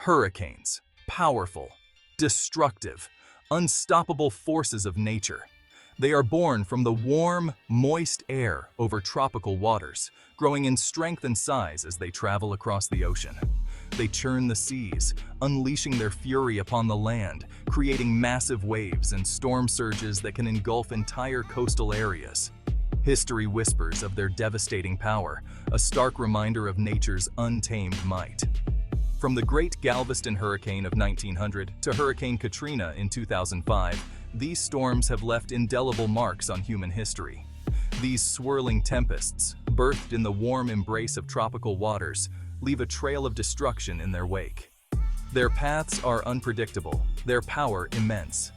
Hurricanes, powerful, destructive, unstoppable forces of nature. They are born from the warm, moist air over tropical waters, growing in strength and size as they travel across the ocean. They churn the seas, unleashing their fury upon the land, creating massive waves and storm surges that can engulf entire coastal areas. History whispers of their devastating power, a stark reminder of nature's untamed might. From the Great Galveston Hurricane of 1900 to Hurricane Katrina in 2005, these storms have left indelible marks on human history. These swirling tempests, birthed in the warm embrace of tropical waters, leave a trail of destruction in their wake. Their paths are unpredictable, their power immense.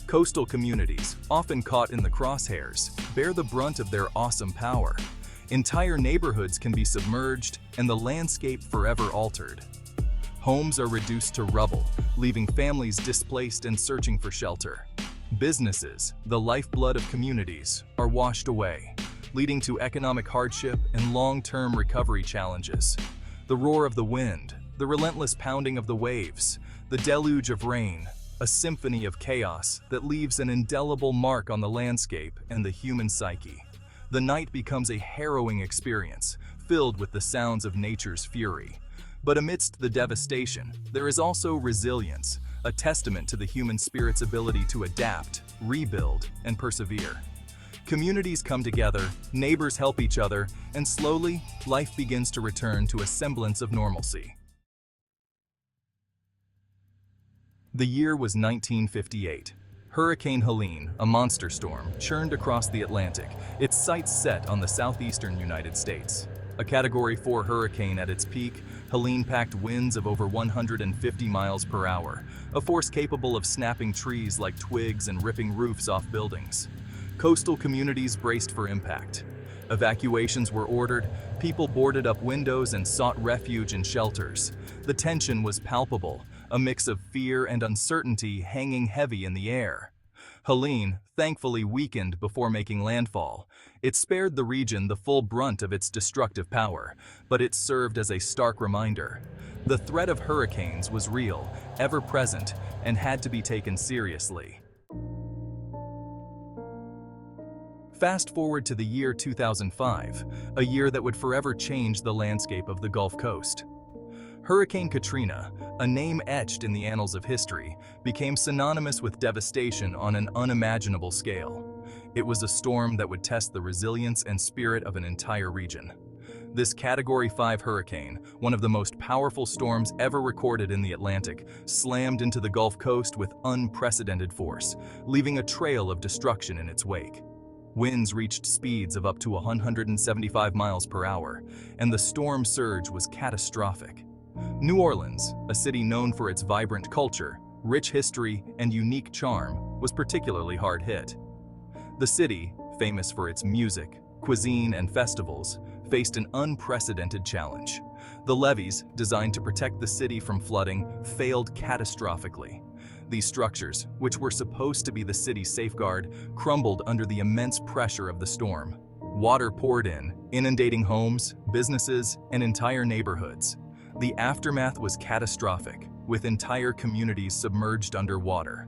Coastal communities, often caught in the crosshairs, bear the brunt of their awesome power. Entire neighborhoods can be submerged and the landscape forever altered. Homes are reduced to rubble, leaving families displaced and searching for shelter. Businesses, the lifeblood of communities, are washed away, leading to economic hardship and long-term recovery challenges. The roar of the wind, the relentless pounding of the waves, the deluge of rain, a symphony of chaos that leaves an indelible mark on the landscape and the human psyche. The night becomes a harrowing experience, filled with the sounds of nature's fury. But amidst the devastation, there is also resilience, a testament to the human spirit's ability to adapt, rebuild, and persevere. Communities come together, neighbors help each other, and slowly, life begins to return to a semblance of normalcy. The year was 1958. Hurricane Helene, a monster storm, churned across the Atlantic, its sights set on the southeastern United States. A Category 4 hurricane at its peak, Helene packed winds of over 150 miles per hour, a force capable of snapping trees like twigs and ripping roofs off buildings. Coastal communities braced for impact. Evacuations were ordered, people boarded up windows and sought refuge in shelters. The tension was palpable, a mix of fear and uncertainty hanging heavy in the air. Helene thankfully weakened before making landfall. It spared the region the full brunt of its destructive power, but it served as a stark reminder. The threat of hurricanes was real, ever present, and had to be taken seriously. Fast forward to the year 2005, a year that would forever change the landscape of the Gulf Coast. Hurricane Katrina, a name etched in the annals of history, became synonymous with devastation on an unimaginable scale. It was a storm that would test the resilience and spirit of an entire region. This Category 5 hurricane, one of the most powerful storms ever recorded in the Atlantic, slammed into the Gulf Coast with unprecedented force, leaving a trail of destruction in its wake. Winds reached speeds of up to 175 miles per hour, and the storm surge was catastrophic. New Orleans, a city known for its vibrant culture, rich history, and unique charm, was particularly hard hit. The city, famous for its music, cuisine, and festivals, faced an unprecedented challenge. The levees, designed to protect the city from flooding, failed catastrophically. These structures, which were supposed to be the city's safeguard, crumbled under the immense pressure of the storm. Water poured in, inundating homes, businesses, and entire neighborhoods. The aftermath was catastrophic, with entire communities submerged underwater.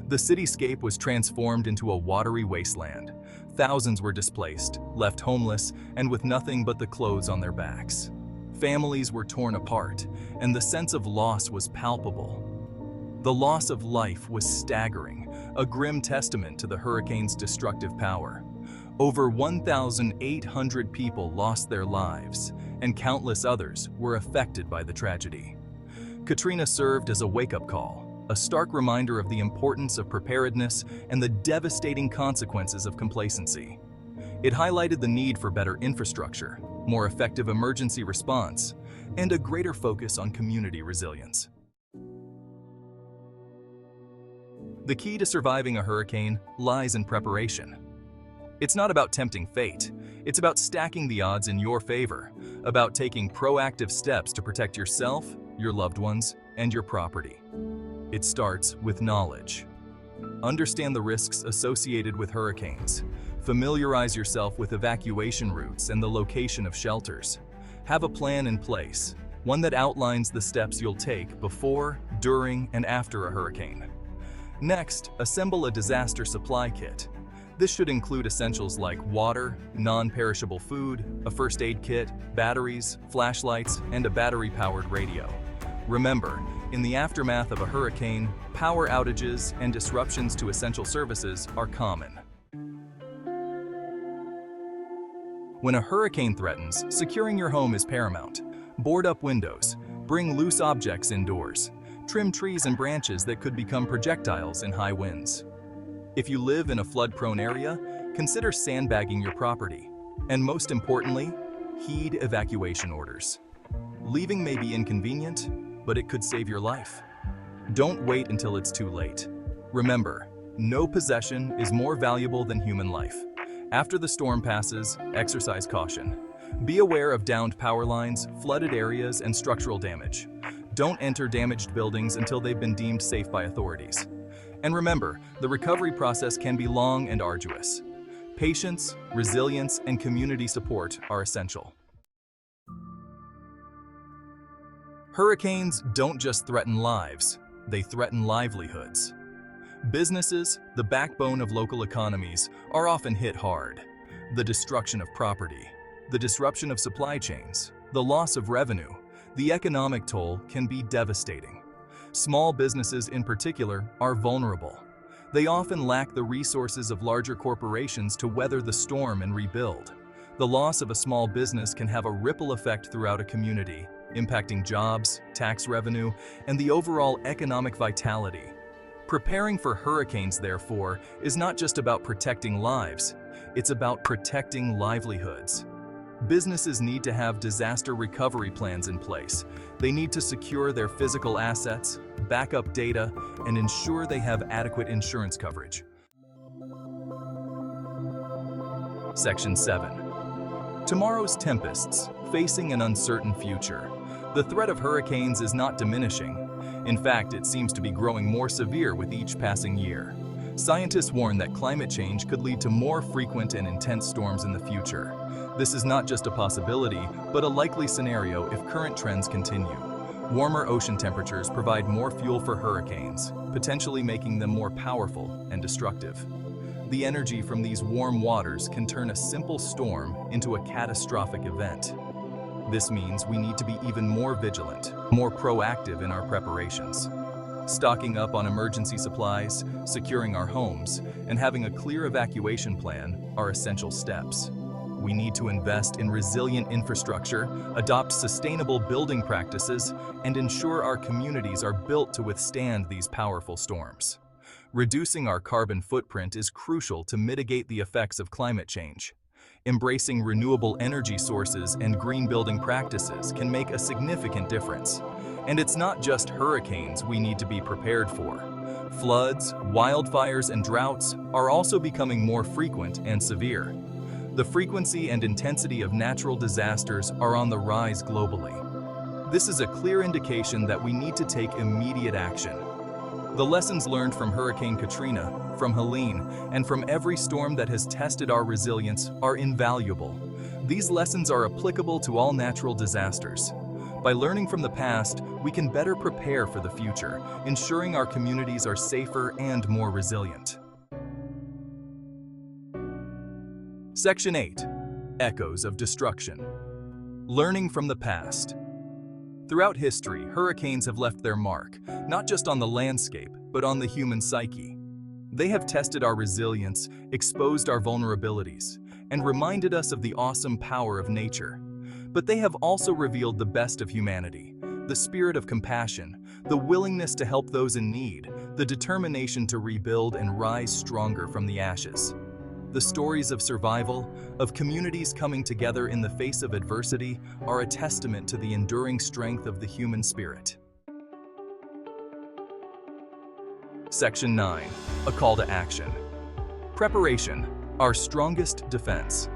The cityscape was transformed into a watery wasteland. Thousands were displaced, left homeless, and with nothing but the clothes on their backs. Families were torn apart, and the sense of loss was palpable. The loss of life was staggering, a grim testament to the hurricane's destructive power. Over 1,800 people lost their lives, and countless others were affected by the tragedy. Katrina served as a wake-up call, a stark reminder of the importance of preparedness and the devastating consequences of complacency. It highlighted the need for better infrastructure, more effective emergency response, and a greater focus on community resilience. The key to surviving a hurricane lies in preparation. It's not about tempting fate. It's about stacking the odds in your favor, about taking proactive steps to protect yourself, your loved ones, and your property. It starts with knowledge. Understand the risks associated with hurricanes. Familiarize yourself with evacuation routes and the location of shelters. Have a plan in place. one that outlines the steps you'll take before, during, and after a hurricane. Next, assemble a disaster supply kit. This should include essentials like water, non-perishable food, a first aid kit, batteries, flashlights, and a battery-powered radio. Remember, in the aftermath of a hurricane, power outages and disruptions to essential services are common. When a hurricane threatens, securing your home is paramount. Board up windows, bring loose objects indoors, trim trees and branches that could become projectiles in high winds. If you live in a flood-prone area, consider sandbagging your property. And most importantly, heed evacuation orders. Leaving may be inconvenient, but it could save your life. Don't wait until it's too late. Remember, no possession is more valuable than human life. After the storm passes, exercise caution. Be aware of downed power lines, flooded areas, and structural damage. Don't enter damaged buildings until they've been deemed safe by authorities. And remember, the recovery process can be long and arduous. Patience, resilience, and community support are essential. Hurricanes don't just threaten lives, they threaten livelihoods. Businesses, the backbone of local economies, are often hit hard. The destruction of property, the disruption of supply chains, the loss of revenue, the economic toll can be devastating. Small businesses in particular are vulnerable. They often lack the resources of larger corporations to weather the storm and rebuild. The loss of a small business can have a ripple effect throughout a community, impacting jobs, tax revenue, and the overall economic vitality. Preparing for hurricanes, therefore, is not just about protecting lives, it's about protecting livelihoods. Businesses need to have disaster recovery plans in place. They need to secure their physical assets, back up data, and ensure they have adequate insurance coverage. Section 7. Tomorrow's tempests, facing an uncertain future. The threat of hurricanes is not diminishing. In fact, it seems to be growing more severe with each passing year. Scientists warn that climate change could lead to more frequent and intense storms in the future. This is not just a possibility, but a likely scenario if current trends continue. Warmer ocean temperatures provide more fuel for hurricanes, potentially making them more powerful and destructive. The energy from these warm waters can turn a simple storm into a catastrophic event. This means we need to be even more vigilant, more proactive in our preparations. Stocking up on emergency supplies, securing our homes, and having a clear evacuation plan are essential steps. We need to invest in resilient infrastructure, adopt sustainable building practices, and ensure our communities are built to withstand these powerful storms. Reducing our carbon footprint is crucial to mitigate the effects of climate change. Embracing renewable energy sources and green building practices can make a significant difference. And it's not just hurricanes we need to be prepared for. Floods, wildfires, and droughts are also becoming more frequent and severe. The frequency and intensity of natural disasters are on the rise globally. This is a clear indication that we need to take immediate action. The lessons learned from Hurricane Katrina, from Helene, and from every storm that has tested our resilience are invaluable. These lessons are applicable to all natural disasters. By learning from the past, we can better prepare for the future, ensuring our communities are safer and more resilient. Section 8. Echoes of Destruction. Learning from the past. Throughout history, hurricanes have left their mark, not just on the landscape, but on the human psyche. They have tested our resilience, exposed our vulnerabilities, and reminded us of the awesome power of nature. But they have also revealed the best of humanity, the spirit of compassion, the willingness to help those in need, the determination to rebuild and rise stronger from the ashes. The stories of survival, of communities coming together in the face of adversity, are a testament to the enduring strength of the human spirit. Section 9. A call to action. Preparation, our strongest defense.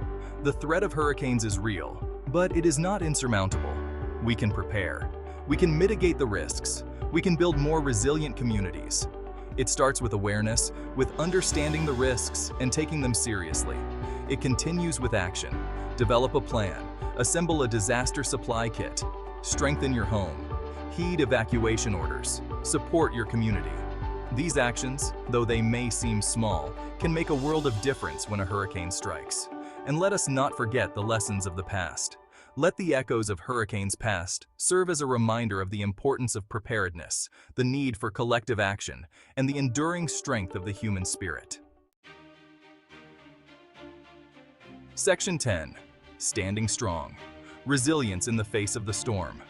The threat of hurricanes is real, but it is not insurmountable. We can prepare. We can mitigate the risks. We can build more resilient communities. It starts with awareness, with understanding the risks and taking them seriously. It continues with action. Develop a plan. Assemble a disaster supply kit. Strengthen your home. Heed evacuation orders. Support your community. These actions, though they may seem small, can make a world of difference when a hurricane strikes. And let us not forget the lessons of the past. Let the echoes of hurricanes past serve as a reminder of the importance of preparedness, the need for collective action, and the enduring strength of the human spirit. Section 10. Standing strong. Resilience in the face of the storm.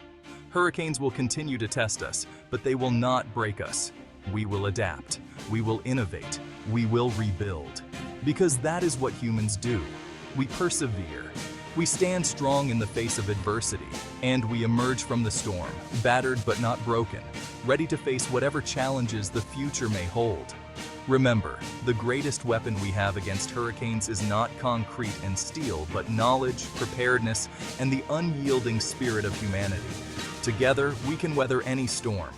Hurricanes will continue to test us, but they will not break us. We will adapt. We will innovate. We will rebuild. Because that is what humans do. We persevere. We stand strong in the face of adversity, and we emerge from the storm, battered but not broken, ready to face whatever challenges the future may hold. Remember, the greatest weapon we have against hurricanes is not concrete and steel, but knowledge, preparedness, and the unyielding spirit of humanity. Together, we can weather any storm,